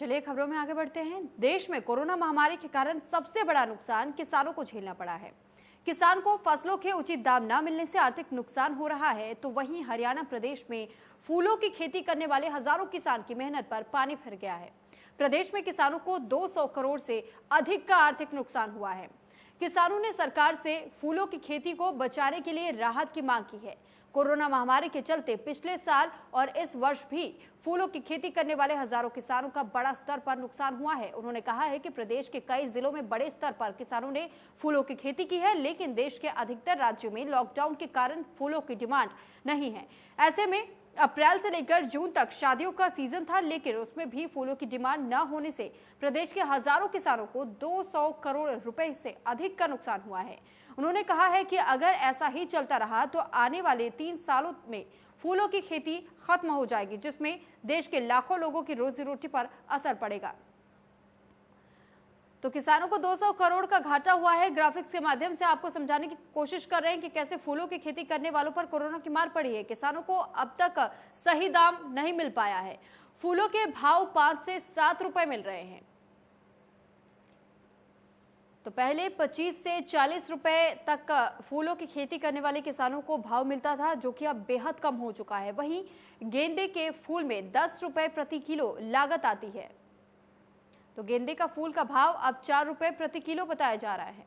चलिए खबरों में आगे बढ़ते हैं। देश में कोरोना महामारी के कारण सबसे बड़ा नुकसान किसानों को झेलना पड़ा है। किसान को फसलों के उचित दाम न मिलने से आर्थिक नुकसान हो रहा है, तो वहीं हरियाणा प्रदेश में फूलों की खेती करने वाले हजारों किसान की मेहनत पर पानी फिर गया है। प्रदेश में किसानों को 200 करोड़ से अधिक का आर्थिक नुकसान हुआ है। किसानों ने सरकार से फूलों की खेती को बचाने के लिए राहत की मांग की है। कोरोना महामारी के चलते पिछले साल और इस वर्ष भी फूलों की खेती करने वाले हजारों किसानों का बड़ा स्तर पर नुकसान हुआ है। उन्होंने कहा है कि प्रदेश के कई जिलों में बड़े स्तर पर किसानों ने फूलों की खेती की है, लेकिन देश के अधिकतर राज्यों में लॉकडाउन के कारण फूलों की डिमांड नहीं है। ऐसे में अप्रैल से लेकर जून तक शादियों का सीजन था, लेकिन उसमें भी फूलों की डिमांड न होने से प्रदेश के हजारों किसानों को 200 करोड़ रुपए से अधिक का नुकसान हुआ है। उन्होंने कहा है कि अगर ऐसा ही चलता रहा तो आने वाले 3 सालों में फूलों की खेती खत्म हो जाएगी, जिसमें देश के लाखों लोगों की रोजी रोटी पर असर पड़ेगा। तो किसानों को 200 करोड़ का घाटा हुआ है। ग्राफिक्स के माध्यम से आपको समझाने की कोशिश कर रहे हैं कि कैसे फूलों की खेती करने वालों पर कोरोना की मार पड़ी है। किसानों को अब तक सही दाम नहीं मिल पाया है। फूलों के भाव 5 से 7 रुपए मिल रहे हैं। तो पहले 25 से 40 रुपए तक फूलों की खेती करने वाले किसानों को भाव मिलता था, जो कि अब बेहद कम हो चुका है। वहीं गेंदे के फूल में 10 रुपए प्रति किलो लागत आती है। तो गेंदे का फूल का भाव अब 4 रुपए प्रति किलो बताया जा रहा है।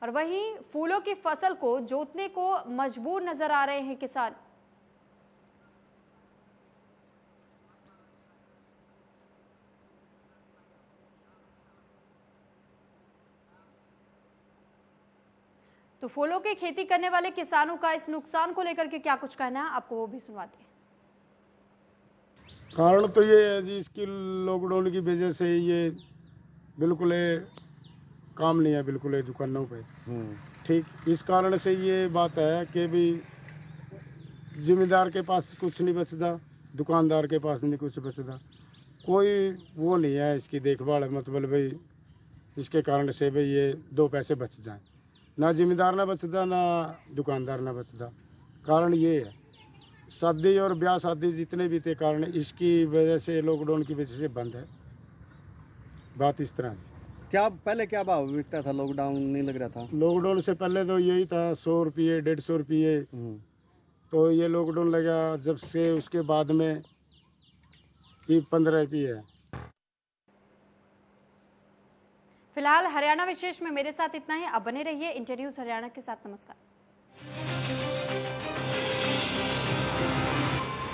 और वहीं फूलों की फसल को जोतने को मजबूर नजर आ रहे हैं किसान। तो फूलों की खेती करने वाले किसानों का इस नुकसान को लेकर के क्या कुछ कहना है, आपको वो भी सुनवाते हैं। कारण तो ये है जी, इसकी लॉकडाउन की वजह से ये बिल्कुल काम नहीं है, बिल्कुल दुकानों पे। ठीक, इस कारण से ये बात है कि भी जिम्मेदार के पास कुछ नहीं बचता, दुकानदार के पास नहीं कुछ बचता, कोई वो नहीं है इसकी देखभाल। मतलब भाई इसके कारण से भाई ये 2 पैसे बच जाएं, ना जिम्मेदार ना बचता, ना दुकानदार ना बचता। कारण ये है, शादी और ब्याह शादी जितने भी थे कारण इसकी वजह से, लॉकडाउन की वजह से बंद है। बात इस तरह से। पहले क्या भाव बिकता था? लॉकडाउन नहीं लग रहा था? लॉकडाउन से पहले तो यही था 100 रुपये 150 रुपये। तो ये लॉकडाउन लगा जब से, उसके बाद में ये 15 रुपये है। फिलहाल हरियाणा विशेष में मेरे साथ इतना ही। अब बने रहिए इंटर न्यूज हरियाणा के साथ। नमस्कार।